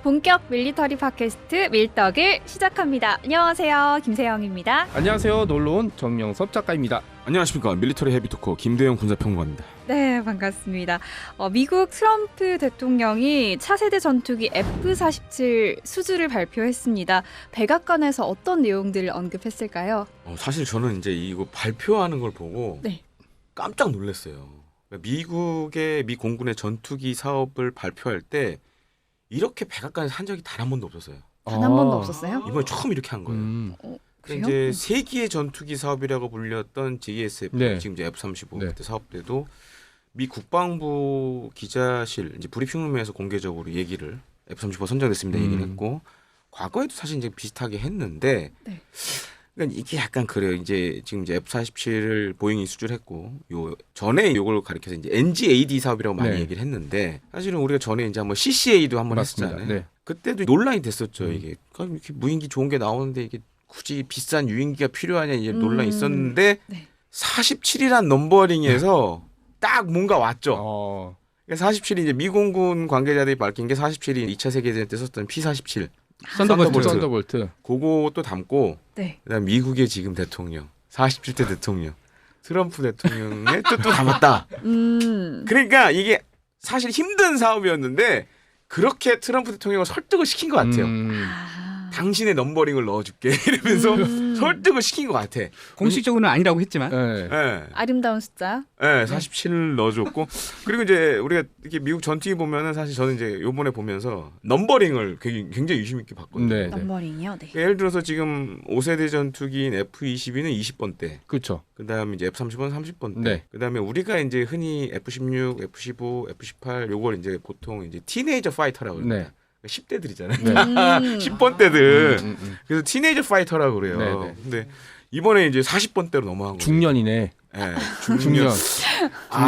본격 밀리터리 팟캐스트 밀떡을 시작합니다. 안녕하세요. 김세영입니다. 안녕하세요. 놀러온 정명섭 작가입니다. 안녕하십니까. 밀리터리 헤비토커 김대영 군사평론가입니다. 네, 반갑습니다. 미국 트럼프 대통령이 차세대 전투기 F-47 수주를 발표했습니다. 백악관에서 어떤 내용들을 언급했을까요? 사실 저는 이제 이거 발표하는 걸 보고 네. 깜짝 놀랐어요. 미국의 미 공군의 전투기 사업을 발표할 때 이렇게 백악관에서 한 적이 단 한 번도 없었어요. 단 한 번도 없었어요? 이번에 처음 이렇게 한 거예요. 그래요? 이제 세기의 전투기 사업이라고 불렸던 JSF, 네. 지금 이제 F-35 네. 그때 사업 때도 미 국방부 기자실 이제 브리핑룸에서 공개적으로 얘기를 F-35 선정됐습니다 얘기를 했고 과거에도 사실 이제 비슷하게 했는데 네. 그러니까 이게 약간 그래요. 이제 지금 이제 F-47을 보잉이 수주를 했고 요 전에 요걸 가리켜서 이제 NGAD 사업이라고 많이 네. 얘기를 했는데 사실은 우리가 전에 이제 한번 CCA도 한번 맞습니다. 했었잖아요. 네. 그때도 논란이 됐었죠. 이게 이렇게 무인기 좋은 게 나오는데 이게 굳이 비싼 유인기가 필요하냐 이제 논란이 있었는데 네. 47이란 넘버링에서 딱 뭔가 왔죠. 47이 이제 미공군 관계자들이 밝힌 게 47이 2차 세계대전 때 썼던 P-47 썬더볼트. 그것도 담고 네. 그다음 미국의 지금 대통령 47대 대통령 트럼프 대통령의 뜻도 담았다. 그러니까 이게 사실 힘든 사업이었는데 그렇게 트럼프 대통령을 설득을 시킨 것 같아요. 당신의 넘버링을 넣어줄게 이러면서 설득을 시킨 것 같아. 공식적으로는 아니라고 했지만 네. 네. 아름다운 숫자. 네, 47을 넣어줬고 그리고 이제 우리가 이렇게 미국 전투기 보면은 사실 저는 이제 요번에 보면서 넘버링을 굉장히 유심 있게 봤거든요. 네. 넘버링이요. 네. 예를 들어서 지금 5세대 전투기인 F-22는 20번대, 그렇죠. 그다음에 이제 F-35는 30번대, 네. 그다음에 우리가 이제 흔히 F-16, F-15, F-18 요걸 이제 보통 이제 티네이저 파이터라고 그래요. 네. 10대들이잖아요. 네. 10번대들. 그래서 티네이저 파이터라고 그래요. 네, 네. 근데 이번에 이제 40번대로 넘어간 거예요. 중년이네. 네, 중년.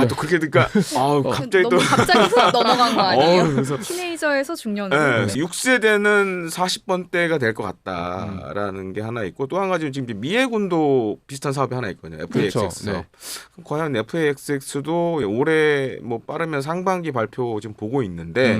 또 그렇게 되니까 갑자기 또 너무 갑자기 훅 넘어간 거 아니에요? 그래서 티네이저에서 중년으로. 네, 6세대는 40번대가 될 것 같다라는 게 하나 있고 또 한 가지 지금 이제 미해군도 비슷한 사업이 하나 있거든요. FAXX 그렇죠. 사업. 네. 그럼 과연 FAXX도 올해 뭐 빠르면 상반기 발표 지금 보고 있는데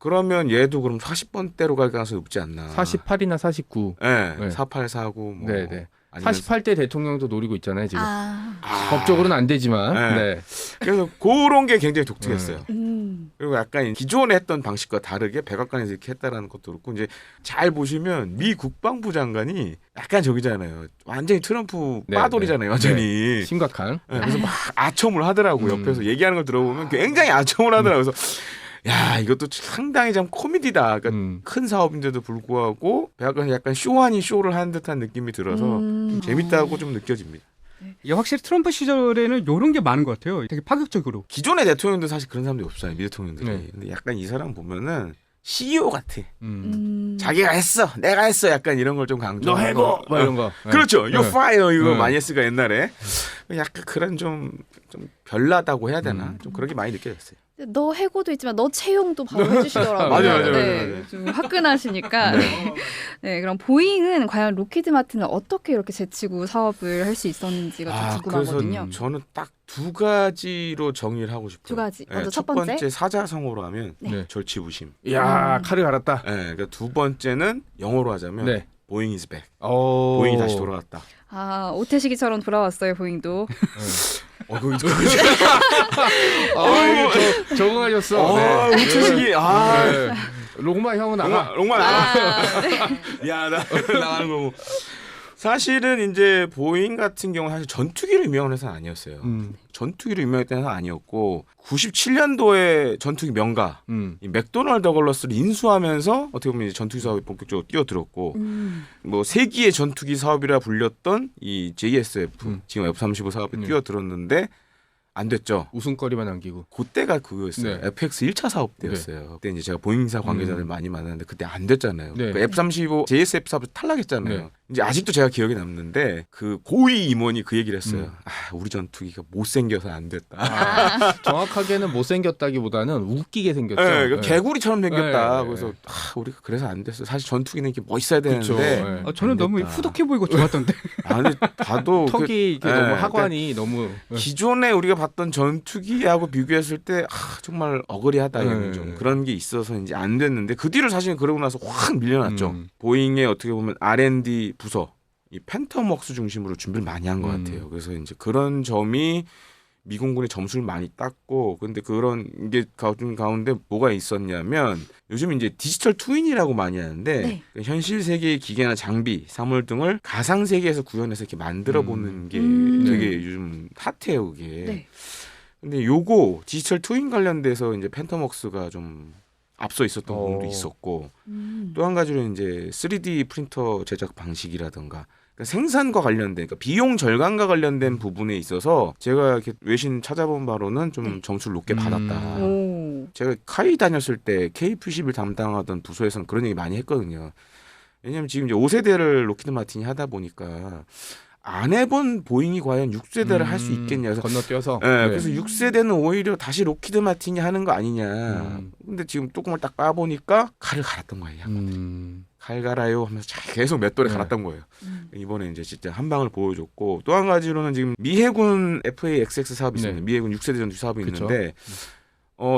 그러면 얘도 그럼 40번대로 갈 가능성이 높지 않나. 48이나 49. 네, 네. 4849 뭐. 네, 네. 아니면 48대 대통령도 노리고 있잖아요, 지금. 아. 법적으로는 안 되지만. 네. 네. 그래서 그런 게 굉장히 독특했어요. 음. 그리고 약간 기존에 했던 방식과 다르게 백악관에서 이렇게 했다라는 것도 그렇고 이제 잘 보시면 미 국방부 장관이 약간 저기잖아요. 완전히 트럼프 네, 빠돌이잖아요. 완전히. 심각한. 네, 그래서 막 아첨을 하더라고. 옆에서 얘기하는 걸 들어보면 굉장히 아첨을 하더라고. 그래서 야 이것도 상당히 참 코미디다. 그러니까 큰 사업인데도 불구하고 백악관에서 약간 쇼 아닌 쇼를 하는 듯한 느낌이 들어서 좀 재밌다고 좀 느껴집니다. 이게 확실히 트럼프 시절에는 이런 게 많은 것 같아요. 되게 파격적으로. 기존의 대통령도 사실 그런 사람들이 없어요. 미 대통령들이. 네. 근데 약간 이 사람 보면은 CEO 같아. 음. 자기가 했어, 내가 했어, 약간 이런 걸 좀 강조. 너 해고! 뭐 이런 거. 그렇죠. 네. You fire 이거 네. 많이 했으니까 옛날에 약간 그런 좀 별나다고 해야 되나? 좀 그런 게 많이 느껴졌어요. 너 해고도 있지만 너 채용도 바로 해주시더라고요. 맞아요. 네, 좀 화끈하시니까. 네, 그럼 보잉은 과연 록히드 마틴을 어떻게 이렇게 제치고 사업을 할 수 있었는지가 좀 궁금하거든요. 그래서 저는 딱 두 가지로 정의를 하고 싶어요. 두 가지. 먼저 첫 첫 번째. 사자성어로 하면 네. 절치부심. 이야, 칼을 갈았다. 네, 그러니까 두 번째는 영어로 하자면 네. 보잉 is back. 오. 보잉이 다시 돌아왔다. 오태식이처럼 돌아왔어요, 보잉도. 그거 적응하셨어. 네. 우체식이 네. 로마 형은 나가. 롱만 야, 나가는 거고. 사실은 이제 보잉 같은 경우 사실 전투기로 유명한 회사는 아니었어요. 전투기로 유명했던 회사는 아니었고 97년도에 전투기 명가 이 맥도널드 더글러스를 인수하면서 어떻게 보면 이제 전투기 사업이 본격적으로 뛰어들었고 뭐 세기의 전투기 사업이라 불렸던 이 JSF 지금 F-35 사업에 뛰어들었는데 안 됐죠. 웃음거리만 남기고. 그때가 그거였어요. 네. FX 1차 사업 때였어요. 그때 이제 제가 보잉사 관계자들 많이 만났는데 그때 안 됐잖아요. 네. 그 F-35 JSF 사업을 탈락했잖아요. 네. 이제 아직도 제가 기억에 남는데 그 고위 임원이 그 얘기를 했어요. 우리 전투기가 못생겨서 안 됐다. 정확하게는 못생겼다기보다는 웃기게 생겼죠. 네, 그러니까 개구리처럼 생겼다. 네. 그래서 우리가 그래서 안 됐어. 사실 전투기는 이렇게 멋있어야 그쵸. 되는데 네. 저는 너무 후덕해 보이고 좋았던데. 아니 봐도 턱이 이렇게 네, 너무 하관이 너무 기존에 우리가 봤던 전투기하고 비교했을 때 정말 어거리하다 네. 좀 그런 게 있어서 이제 안 됐는데 그 뒤로 사실 그러고 나서 확 밀려났죠. 보잉의 어떻게 보면 R&D 부서 이 팬텀웍스 중심으로 준비를 많이 한 것 같아요. 그래서 이제 그런 점이 미공군의 점수를 많이 땄고, 근데 그런 게 가운데 뭐가 있었냐면 요즘 이제 디지털 트윈이라고 많이 하는데 네. 현실 세계의 기계나 장비, 사물 등을 가상 세계에서 구현해서 이렇게 만들어 보는 게 되게 요즘 핫해요, 그게. 네. 근데 요거 디지털 트윈 관련돼서 이제 팬텀웍스가 좀 앞서 있었던 부분도 있었고, 또 한 가지로 이제 3D 프린터 제작 방식이라든가 생산과 관련된, 그러니까 비용 절감과 관련된 부분에 있어서 제가 이렇게 외신 찾아본 바로는 좀 점수를 높게 받았다. 오. 제가 카이 다녔을 때 KF-11 담당하던 부서에서는 그런 얘기 많이 했거든요. 왜냐하면 지금 이제 5세대를 로키드 마틴이 하다 보니까 안 해본 보잉이 과연 6세대를 할 수 있겠냐. 그래서 건너뛰어서. 네, 그래서 6세대는 오히려 다시 로키드 마틴이 하는 거 아니냐. 근데 지금 뚜껑을 딱 까보니까 칼을 갈았던 거예요. 칼 갈아요 하면서 계속 맷돌에 갈았던 거예요. 이번에 이제 진짜 한 방을 보여줬고, 또 한 가지로는 지금 미해군 FA-XX 사업이 있습니다. 미해군 6세대 전투기 사업이 그쵸. 있는데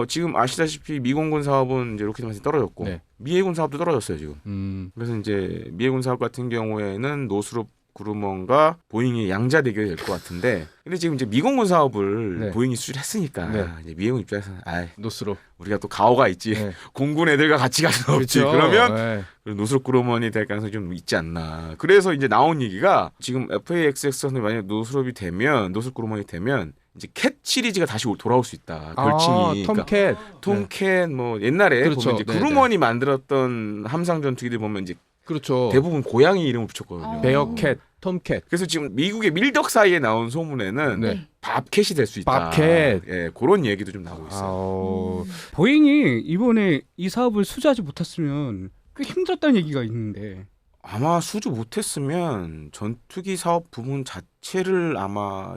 지금 아시다시피 미공군 사업은 이제 로키드 마틴이 떨어졌고 미해군 사업도 떨어졌어요 지금. 그래서 이제 미해군 사업 같은 경우에는 노스롭 그루먼과 보잉이 양자 대결이 될 것 같은데, 근데 지금 이제 미공군 사업을 보잉이 수출했으니까 이제 미해군 입장에서는 노스로 우리가 또 가오가 있지. 공군 애들과 같이 갈 수는 없지. 그렇죠. 그러면 노스롭 그루먼이 될 가능성이 좀 있지 않나. 그래서 이제 나온 얘기가 지금 FA-XX는 만약 노스롭 그루먼이 되면 이제 캣 시리즈가 다시 돌아올 수 있다. 별칭이. 톰캣. 톰캣 뭐 옛날에 그렇죠. 보면 이제 그루먼이 만들었던 함상 전투기들 보면 이제 그렇죠. 대부분 고양이 이름을 붙였거든요. 베어캣, 톰캣. 그래서 지금 미국의 밀덕 사이에 나온 소문에는 밥캣이 될 수 있다. 밥캣. 예, 그런 얘기도 좀 나오고 있어요. 보잉이 이번에 이 사업을 수주하지 못했으면 꽤 힘들었다는 얘기가 있는데, 아마 수주 못했으면 전투기 사업 부문 자체를 아마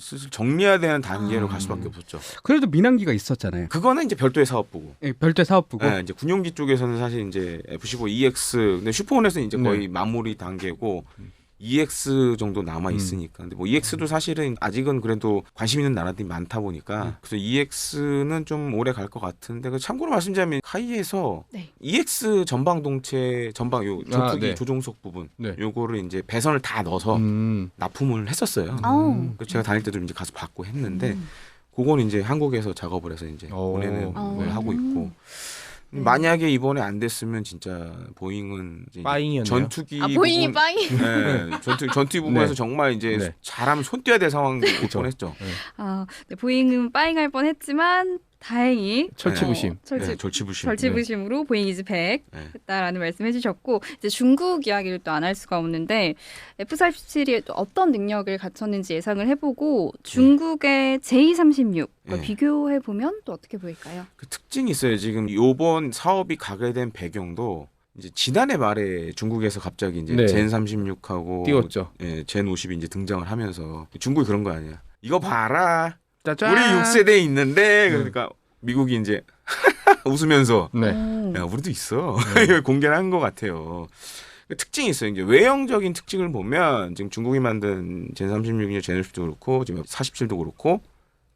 슬슬 정리해야 되는 단계로 갈 수밖에 없었죠. 그래도 민항기가 있었잖아요. 그거는 이제 별도의 사업부고. 별도의 사업부고. 이제 군용기 쪽에서는 사실 이제 F-15EX, 근데 슈퍼호넷은 이제 거의 마무리 단계고 EX 정도 남아 있으니까. 근데 뭐 EX도 사실은 아직은 그래도 관심 있는 나라들이 많다 보니까 그래서 EX는 좀 오래 갈 것 같은데, 그 참고로 말씀드리면 카이에서 EX 전방동체 요 전투기 조종석 부분 요거를 이제 배선을 다 넣어서 납품을 했었어요. 그래서 제가 다닐 때도 이제 가서 받고 했는데 그건 이제 한국에서 작업을 해서 이제 보내는 걸 하고 있고. 만약에 이번에 안 됐으면 진짜 보잉은 이제 빠잉이었네요. 전투기 보잉이 부분, 빠잉. 전투기 부분에서 정말 이제 잘하면 손 떼야 될 상황이 올 뻔했죠. 보잉은 빠잉할 뻔했지만 다행히 철치부심. 절치부심으로 보잉 이즈 백 했다라는 말씀해주셨고, 이제 중국 이야기를 또 안 할 수가 없는데 F-47이 또 어떤 능력을 갖췄는지 예상을 해보고 중국의 J-36 비교해 보면 또 어떻게 보일까요? 그 특징이 있어요. 지금 이번 사업이 가게 된 배경도 이제 지난해 말에 중국에서 갑자기 이제 젠 36하고 띄웠죠. 젠 50이 이제 등장을 하면서 중국이 그런 거 아니야. 이거 봐라. 짜잔. 우리 6세대에 있는데 그러니까 미국이 이제 웃으면서 야, 우리도 있어. 공개를 한 것 같아요. 특징이 있어요. 이제 외형적인 특징을 보면 지금 중국이 만든 젠 36이나 젠 50도 그렇고 지금 47도 그렇고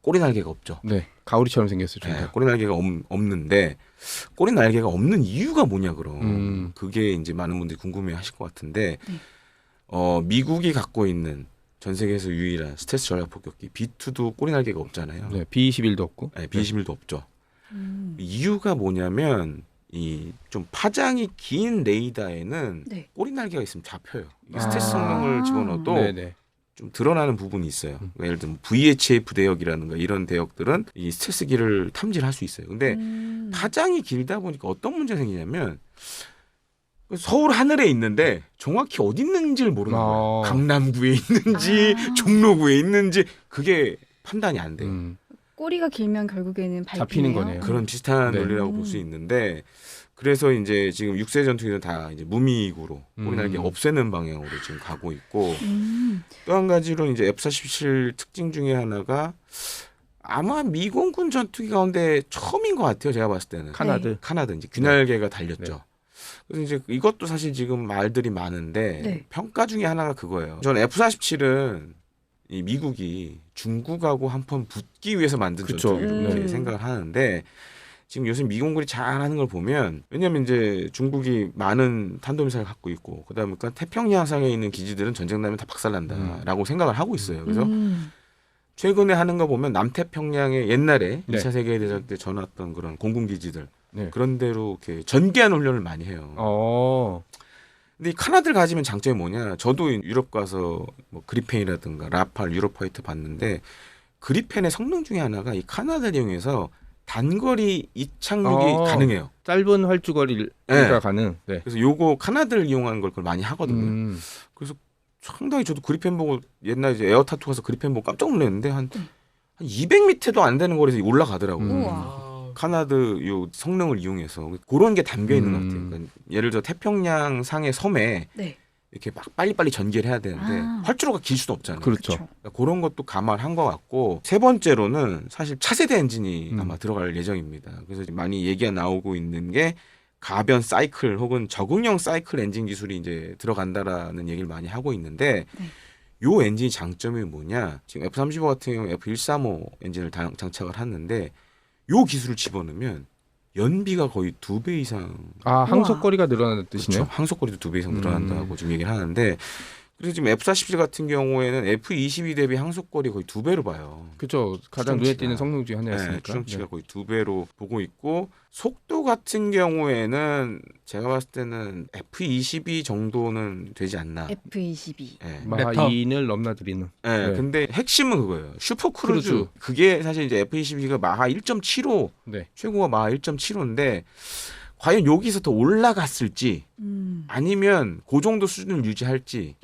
꼬리 날개가 없죠. 가오리처럼 생겼어요. 꼬리 날개가 없는데 꼬리 날개가 없는 이유가 뭐냐 그럼. 그게 이제 많은 분들이 궁금해하실 것 같은데 미국이 갖고 있는 전 세계에서 유일한 스텔스 전략 폭격기 B2도 꼬리 날개가 없잖아요. B-21도 없고. B-21도 없죠. 이유가 뭐냐면 이 좀 파장이 긴 레이더에는 꼬리 날개가 있으면 잡혀요. 스텔스 성능을 집어넣어도 좀 드러나는 부분이 있어요. 예를 들면 VHF 대역이라든가 이런 대역들은 이 스텔스기를 탐지할 수 있어요. 근데 파장이 길다 보니까 어떤 문제가 생기냐면 서울 하늘에 있는데 정확히 어디 있는지를 모르는 거예요. 강남구에 있는지 종로구에 있는지 그게 판단이 안 돼요. 꼬리가 길면 결국에는 잡히는 거네요. 그런 비슷한 논리라고 볼 수 있는데, 그래서 이제 지금 6세 전투기는 다 이제 무미구로 꼬리 날개 없애는 방향으로 지금 가고 있고, 또 한 가지로 이제 F-47 특징 중에 하나가 아마 미공군 전투기 가운데 처음인 것 같아요. 제가 봤을 때는 카나드 이제 귀날개가 달렸죠. 그래서 이제 이것도 사실 지금 말들이 많은데 평가 중에 하나가 그거예요. 저는 F-47은 이 미국이 중국하고 한번 붙기 위해서 만든 그쵸. 전투기로 이렇게 네. 생각을 하는데 지금 요즘 미군들이 잘하는 걸 보면 왜냐하면 이제 중국이 많은 탄도미사일 갖고 있고 그다음에 태평양상에 있는 기지들은 전쟁 나면 다 박살난다라고 생각을 하고 있어요. 그래서 최근에 하는 거 보면 남태평양에 옛날에 네. 2차 세계대전 때 전왔던 그런 공군 기지들 네. 그런 데로 이렇게 전개하는 훈련을 많이 해요. 근데 이 카나다를 가지면 장점이 뭐냐? 저도 유럽 가서 뭐 그리펜이라든가 라팔, 유로파이터 봤는데 그리펜의 성능 중에 하나가 이 카나다를 이용해서 단거리 이착륙이 가능해요. 짧은 활주거리가 네. 가능. 네. 그래서 요거 카나다를 이용한 걸 많이 하거든요. 그래서 상당히 저도 그리펜 보고 옛날 이제 에어타투 가서 그리펜 보고 깜짝 놀랐는데 한 200m도 안 되는 거리에서 올라가더라고요. 우와. 카나다 요 성능을 이용해서 그런 게 담겨 있는 것 같아요. 그러니까 예를 들어 태평양 상의 섬에 네. 이렇게 막 빨리빨리 전개를 해야 되는데 아. 활주로가 길 수도 없잖아요. 그렇죠. 그러니까 그런 것도 감안한 것 같고 세 번째로는 사실 차세대 엔진이 아마 들어갈 예정입니다. 그래서 많이 얘기가 나오고 있는 게 가변 사이클 혹은 적응형 사이클 엔진 기술이 이제 들어간다라는 얘기를 많이 하고 있는데 네. 요 엔진 장점이 뭐냐? 지금 F-35 같은 경우 F-135 엔진을 장착을 하는데 요 기술을 집어넣으면 연비가 거의 2배 이상 항속거리가 늘어나는 뜻이네요. 그렇죠. 항속거리도 2배 이상 늘어난다고 지금 얘기를 하는데 그래서 지금 F-47 같은 경우에는 F-22 대비 항속거리 거의 2배로 봐요. 그렇죠. 가장 눈에 띄는 성능 중에 하나였으니까. 네, 추정치가 거의 2배로 보고 있고 속도 같은 경우에는 제가 봤을 때는 F-22 정도는 되지 않나. F-22. 네. 마하 랩터. 2를 넘나들이는. 네, 네. 근데 핵심은 그거예요. 슈퍼크루즈. 크루즈. 그게 사실 이제 F-22가 마하 1.75 네. 최고가 마하 1.75인데 과연 여기서 더 올라갔을지 아니면 그 정도 수준을 유지할지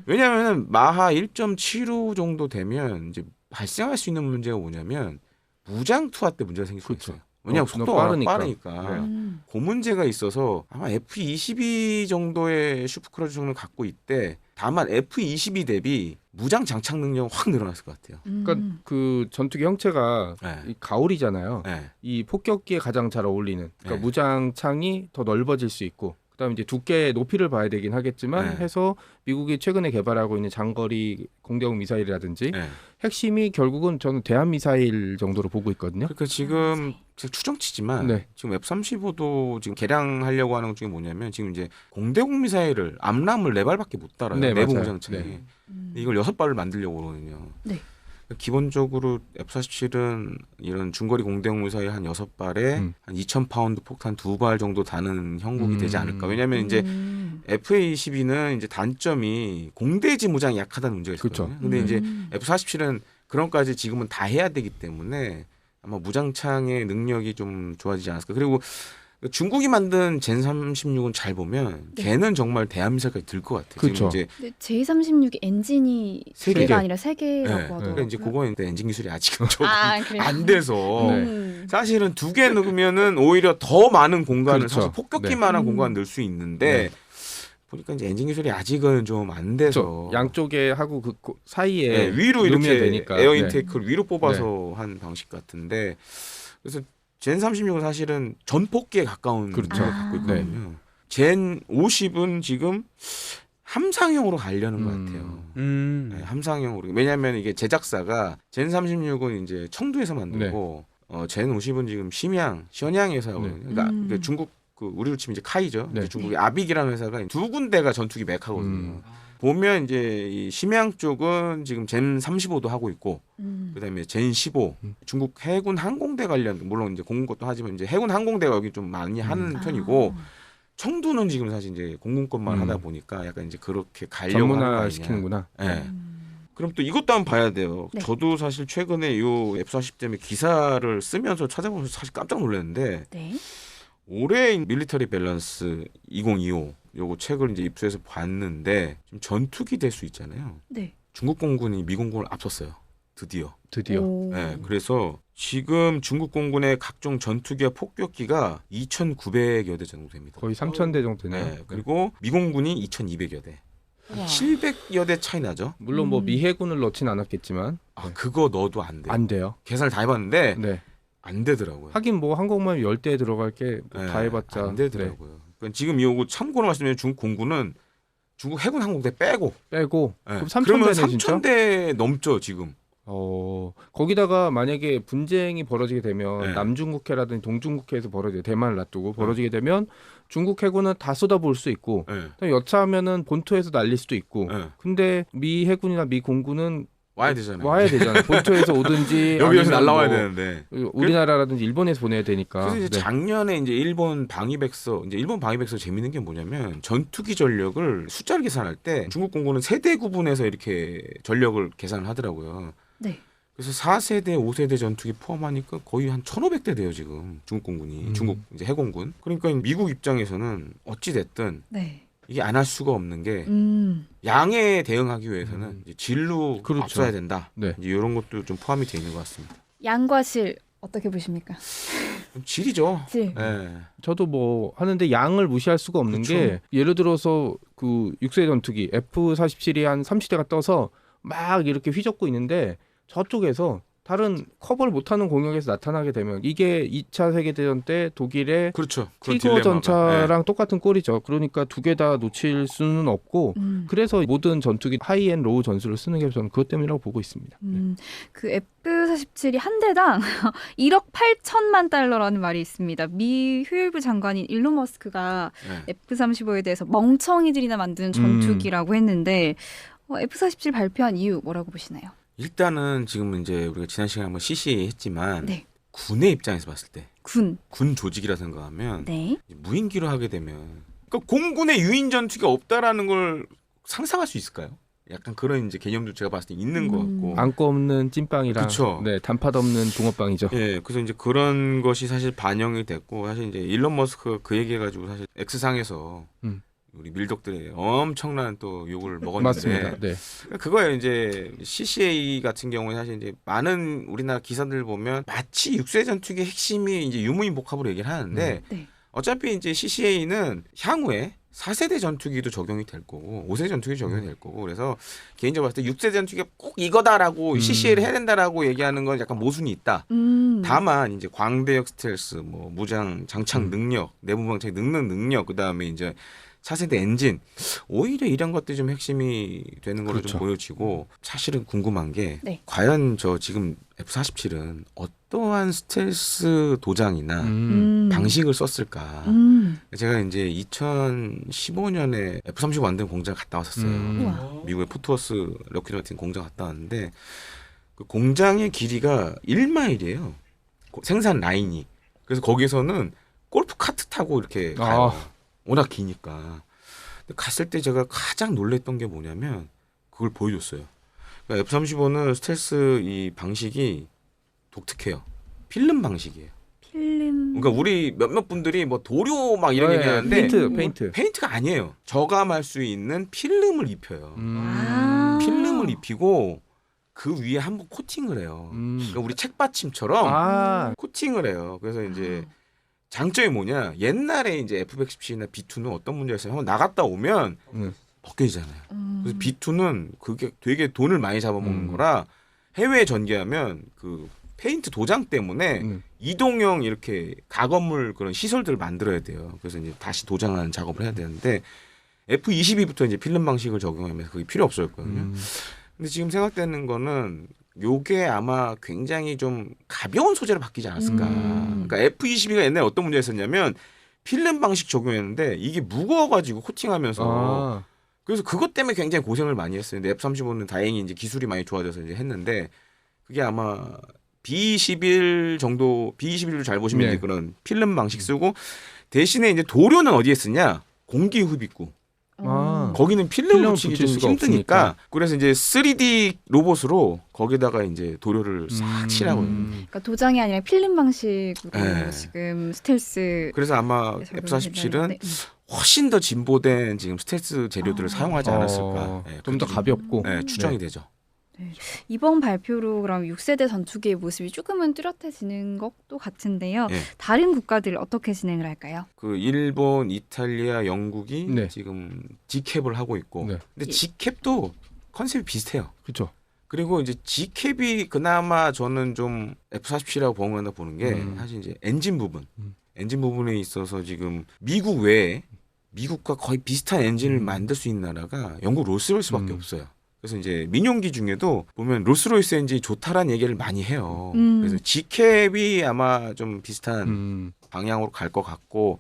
왜냐하면 마하 1.75 정도 되면 이제 발생할 수 있는 문제가 뭐냐면 무장 투하 때 문제가 생길 수 그렇죠. 있어요. 왜냐하면 너무 속도가 빠르니까. 빠르니까. 그 문제가 있어서 아마 F-22 정도의 슈퍼크루즈 성능을 갖고 있대. 다만 F-22 대비 무장 장착 능력은 확 늘어났을 것 같아요. 그러니까 그 전투기 형체가 네. 이 가오리잖아요. 네. 이 폭격기에 가장 잘 어울리는. 그러니까 네. 무장창이 더 넓어질 수 있고. 그다음에 이제 두께의 높이를 봐야 되긴 하겠지만 네. 해서 미국이 최근에 개발하고 있는 장거리 공대공 미사일이라든지 네. 핵심이 결국은 저는 대한 미사일 정도로 보고 있거든요. 그러니까 지금 제가 추정치지만 네. 지금 F-35도 지금 개량하려고 하는 것 중에 뭐냐면 지금 이제 공대공 미사일을 암람을 4발밖에 못 달아요. 네, 내부 맞아요. 무장창에. 네. 근데 이걸 6발을 만들려고 그러거든요. 네. 기본적으로 F-47은 이런 중거리 공대공 미사일 한 6발에 한 2,000파운드 폭탄 2발 정도 다는 형국이 되지 않을까. 왜냐하면 이제 F-22는 이제 단점이 공대지 무장이 약하다는 문제가 있거든요. 그렇죠. 근데 이제 F-47은 그런 까지 지금은 다 해야 되기 때문에 아마 무장창의 능력이 좀 좋아지지 않았을까. 그리고 중국이 만든 젠 36은 잘 보면 네. 걔는 정말 대한미사일까지 들 것 같아요. 그렇죠. 지금 이제 근데 J36 엔진이 세 3개가 개. 아니라 3개라고 네. 하더라고요. 그러니까 이제 그거는 엔진 기술이 아직은 조금 아, 그래요? 안 돼서 네. 사실은 2개 넣으면은 오히려 더 많은 공간을 그렇죠. 사실 폭격기만한 네. 공간을 넣을 수 있는데 보니까 이제 엔진 기술이 아직은 좀 안 돼서 양쪽에 하고 그 사이에 네, 위로 넣으면 이렇게 되니까. 에어 네. 인테이크를 위로 뽑아서 한 방식 같은데 그래서 젠 36은 사실은 전폭기에 가까운 그렇죠. 걸 갖고 있거든요. 젠 50은 지금 함상형으로 가려는 것 같아요. 네, 함상형으로. 왜냐하면 이게 제작사가 젠 36은 이제 청두에서 만들고 젠 50은 지금 심양에서 하거든요. 그러니까 중국 우리로 치면 이제 카이죠. 네. 이제 중국의 아빅이라는 회사가 2군데가 전투기 메카거든요. 보면 이제 이 심양 쪽은 지금 젠 35도 하고 있고 그다음에 젠 15 중국 해군 항공대 관련 물론 이제 공군 것도 하지만 이제 해군 항공대가 여기 좀 많이 하는 편이고 청두는 지금 사실 이제 공군 것만 하다 보니까 약간 이제 그렇게 가려고 하는 거 전문화 아니냐. 시키는구나. 네. 그럼 또 이것도 한번 봐야 돼요. 네. 저도 사실 최근에 요 F-40 때문에 기사를 쓰면서 찾아보면서 사실 깜짝 놀랐는데 네. 올해 밀리터리 밸런스 2025 요거 책을 이제 입수해서 봤는데 지금 전투기 될 수 있잖아요. 네. 중국 공군이 미 공군을 앞섰어요. 드디어. 오. 네, 그래서 지금 중국 공군의 각종 전투기와 폭격기가 2,900여 대 정도 됩니다. 거의 3,000대 정도 되네요. 네, 그리고 미 공군이 2,200여 대. 우와. 700여 대 차이 나죠. 물론 뭐 미해군을 넣진 않았겠지만 아, 그거 넣어도 안 돼요. 안 돼요. 계산을 다 해봤는데 네. 안 되더라고요. 하긴 뭐 항공모함 10대에 들어갈 게 다 네, 해봤자 안 되더라고요. 그러니까 지금 이거 참고로 말씀드리면 중국 공군은 중국 해군 항공대 빼고. 그럼 네. 3,000대네 그러면 진짜. 3,000대 넘죠 지금. 거기다가 만약에 분쟁이 벌어지게 되면 네. 남중국해라든지 동중국해에서 벌어지게 대만을 놔두고 벌어지게 되면 중국 해군은 다 쏟아부을 수 있고 네. 여차하면은 본토에서 날릴 수도 있고. 네. 근데 미 해군이나 미 공군은 와야 되잖아요. 와야 되잖아요. 본토에서 오든지 여기에서 아니면 날라와야 뭐 되는데. 우리나라라든지 일본에서 보내야 되니까. 그래서 이제 작년에 이제 일본 방위백서 재밌는 게 뭐냐면 전투기 전력을 숫자를 계산할 때 중국 공군은 세대 구분해서 이렇게 전력을 계산을 하더라고요. 네. 그래서 4세대, 5세대 전투기 포함하니까 거의 한 1,500대 돼요 지금 중국 공군이. 중국 이제 해공군. 그러니까 미국 입장에서는 어찌 됐든 네. 이게 안 할 수가 없는 게 양에 대응하기 위해서는 이제 질로 그렇죠. 앞서야 된다. 네. 이제 이런 것도 좀 포함이 돼 있는 것 같습니다. 양과 실 어떻게 보십니까? 좀 질이죠. 질. 네. 저도 뭐 하는데 양을 무시할 수가 없는 그쵸. 게 예를 들어서 그 6세 전투기 F-47이 한 30대가 떠서 막 이렇게 휘젓고 있는데 저쪽에서 다른 커버를 못하는 공역에서 나타나게 되면 이게 2차 세계대전 때 독일의 그렇죠. 그런 티거 딜레마가. 전차랑 똑같은 꼴이죠. 그러니까 두 개 다 놓칠 수는 없고 그래서 모든 전투기 하이앤 로우 전술을 쓰는 게 저는 그것 때문이라고 보고 있습니다. 그 F-47이 한 대당 1억 8천만 달러라는 말이 있습니다. 미 효율부 장관인 일론 머스크가 네. F-35에 대해서 멍청이들이나 만드는 전투기라고 했는데 F-47 발표한 이유 뭐라고 보시나요? 일단은 지금 이제 우리가 지난 시간에 한번 시시했지만 네. 군의 입장에서 봤을 때 군. 조직이라 생각하면 네. 무인기로 하게 되면 그러니까 공군의 유인 전투기가 없다라는 걸 상상할 수 있을까요? 약간 그런 이제 개념도 제가 봤을 때 있는 것 같고. 안고 없는 찐빵이랑 그쵸. 네, 단팥 없는 붕어빵이죠. 예, 그래서 이제 그런 것이 사실 반영이 됐고 사실 이제 일론 머스크 그 얘기해가지고 사실 X상에서 우리 밀덕들의 엄청난 또 욕을 먹었는데 맞습니다. 네. 그거예요. 이제 CCA 같은 경우에 사실 이제 많은 우리나라 기사들 보면 마치 육세 전투기의 핵심이 이제 유무인 복합으로 얘기를 하는데 네. 어차피 이제 CCA는 향후에 4세대 전투기도 적용이 될 거고 5세대 전투기 적용이 될 거고 그래서 개인적으로 봤을 때 6세대 전투기가 꼭 이거다라고 CCA를 해야 된다라고 얘기하는 건 약간 모순이 있다. 다만 이제 광대역 스텔스, 뭐 무장 장착 능력, 내부 방착 늙는 능력, 그다음에 이제 4세대 엔진 오히려 이런 것들이 좀 핵심이 되는 걸로 그렇죠. 좀 보여지고 사실은 궁금한 게 네. 과연 저 지금 F-47은 어떠한 스텔스 도장이나 방식을 썼을까? 제가 이제 2015년에 F-35 만든 공장 갔다 왔었어요. 우와. 미국의 포트워스 럭키드 마틴 공장 갔다 왔는데 그 공장의 길이가 1마일이에요. 생산 라인이. 그래서 거기서는 골프 카트 타고 이렇게 가요. 워낙 기니까. 근데 갔을 때 제가 가장 놀랬던 게 뭐냐면 그걸 보여줬어요. 그러니까 F-35는 스텔스 이 방식이 독특해요. 필름 방식이에요. 필름. 그러니까 우리 몇몇 분들이 뭐 도료 막 이런 얘기하는데 페인트가 아니에요. 저감할 수 있는 필름을 입혀요. 필름을 입히고 그 위에 한번 코팅을 해요. 그러니까 우리 책받침처럼 코팅을 해요. 그래서 이제 장점이 뭐냐? 옛날에 이제 F-117이나 B2는 어떤 문제가 있어요? 한번 나갔다 오면 벗겨지잖아요. 그래서 B2는 그게 되게 돈을 많이 잡아먹는 거라 해외에 전개하면 그 페인트 도장 때문에 이동형 이렇게 가건물 그런 시설들을 만들어야 돼요. 그래서 이제 다시 도장하는 작업을 해야 되는데 F-22부터 이제 필름 방식을 적용하면서 그게 필요 없었거든요. 근데 지금 생각되는 거는 요게 아마 굉장히 좀 가벼운 소재로 바뀌지 않았을까. 그러니까 F-22가 옛날에 어떤 문제가 있었냐면 필름 방식 적용했는데 이게 무거워가지고 코팅하면서 그래서 그것 때문에 굉장히 고생을 많이 했어요. 근데 F-35는 다행히 이제 기술이 많이 좋아져서 이제 했는데 그게 아마 B-21 정도 B-21로 잘 보시면 이제 그런 필름 방식 쓰고 대신에 이제 도료는 어디에 쓰냐? 공기 흡입구. 거기는 필름을 붙이기 좀 힘드니까 없으니까. 그래서 이제 3D 로봇으로 거기다가 이제 도료를 싹 칠하고요. 그러니까 도장이 아니라 필름 방식으로 지금 스텔스. 그래서 아마 F-47은 훨씬 더 진보된 지금 스텔스 재료들을 사용하지 않았을까. 좀 더 가볍고 추정이 되죠. 네. 이번 발표로 그럼 6세대 전투기의 모습이 조금은 뚜렷해지는 것도 같은데요. 다른 국가들 어떻게 진행을 할까요? 그 일본, 이탈리아, 영국이 지금 G캡을 하고 있고, 근데 G캡도 컨셉이 비슷해요. 그렇죠. 그리고 이제 G캡이 그나마 저는 좀 F-47이라고 번거롭다 보는 게 사실 이제 엔진 부분에 있어서 지금 미국 외에 미국과 거의 비슷한 엔진을 만들 수 있는 나라가 영국 롤스로이스밖에 없어요. 그래서 이제 민용기 중에도 보면 롤스로이스 엔진이 좋다라는 얘기를 많이 해요. 그래서 G캡이 아마 좀 비슷한 방향으로 갈 것 같고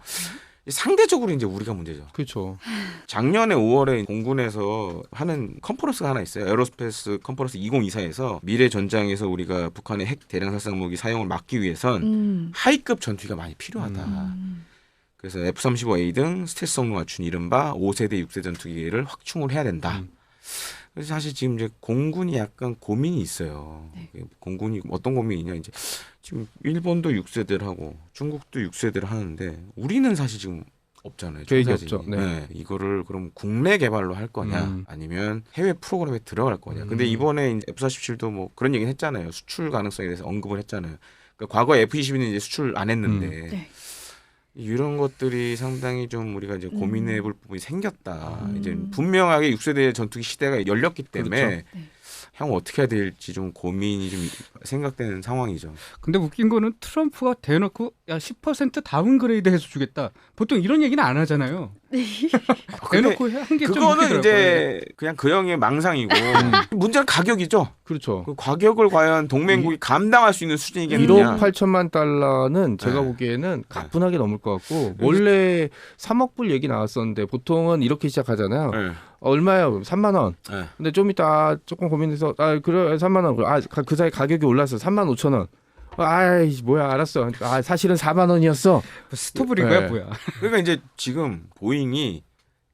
상대적으로 이제 우리가 문제죠. 그렇죠. 작년에 5월에 공군에서 하는 컨퍼런스가 하나 있어요. 에어로스페이스 컨퍼런스 2024에서 미래 전장에서 우리가 북한의 핵 대량 살상 무기 사용을 막기 위해선 하이급 전투기가 많이 필요하다. 그래서 F-35A 등 스텔스 성능 갖춘 이른바 5세대 6세 전투기를 확충을 해야 된다. 그래서 사실 지금 이제 공군이 약간 고민이 있어요. 공군이 어떤 고민이냐 이제 지금 일본도 6세대를 하고 중국도 6세대를 하는데 우리는 사실 지금 없잖아요. 계획이 청사진이. 없죠. 네. 이거를 그럼 국내 개발로 할 거냐 아니면 해외 프로그램에 들어갈 거냐. 근데 이번에 이제 F-47도 뭐 그런 얘기는 했잖아요. 수출 가능성에 대해서 언급을 했잖아요. 그러니까 과거 F-22는 이제 수출 안 했는데 네. 이런 것들이 상당히 좀 우리가 이제 고민해 볼 부분이 생겼다. 이제 분명하게 6세대 전투기 시대가 열렸기 때문에 그렇죠. 향후 어떻게 해야 될지 좀 고민이 좀 생각되는 상황이죠. 근데 웃긴 거는 트럼프가 대놓고 야 10% 다운그레이드 해서 주겠다. 보통 이런 얘기는 안 하잖아요. 대놓고 한 게 좀 그거는 이제 그냥 그 형의 망상이고 문제는 가격이죠. 그렇죠. 그 가격을 과연 동맹국이 감당할 수 있는 수준이겠느냐. 1억 8천만 달러는 제가 네. 보기에는 가뿐하게 넘을 것 같고 원래 3억 불 얘기 나왔었는데 보통은 이렇게 시작하잖아요. 네. 얼마요? 3만 원. 네. 근데 좀 이따 조금 고민해서 그래 3만 원. 그 사이 가격이 올랐어. 3만 5천 원. 아이 뭐야 알았어. 사실은 4만 원이었어. 스토브리그야 네. 뭐야. 그러니까 이제 지금 보잉이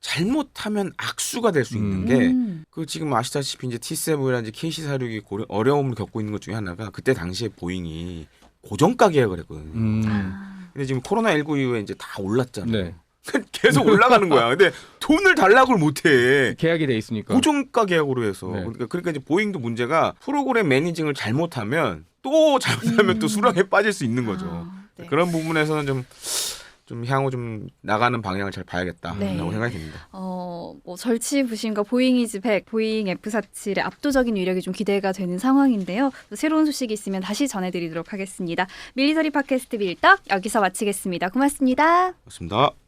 잘못하면 악수가 될 수 있는 게 그 지금 아시다시피 이제 T7이라든지 KC-46이 어려움을 겪고 있는 것 중에 하나가 그때 당시에 보잉이 고정가 계약을 했거든요. 근데 지금 코로나19 이후에 이제 다 올랐잖아요. 네. 계속 올라가는 거야. 근데 돈을 달라고를 못해. 계약이 돼 있으니까. 고정가 계약으로 해서. 네. 그러니까 이제 보잉도 문제가 프로그램 매니징을 잘못하면 또 잘못하면 또 수락에 빠질 수 있는 거죠. 네. 그런 부분에서는 좀 향후 좀 나가는 방향을 잘 봐야겠다라고 네. 생각이 듭니다. 뭐 절치부심과 보잉 이즈 100, 보잉 F-47의 압도적인 위력이 좀 기대가 되는 상황인데요. 또 새로운 소식이 있으면 다시 전해드리도록 하겠습니다. 밀리터리 팟캐스트 밀떡 여기서 마치겠습니다. 고맙습니다. 고맙습니다.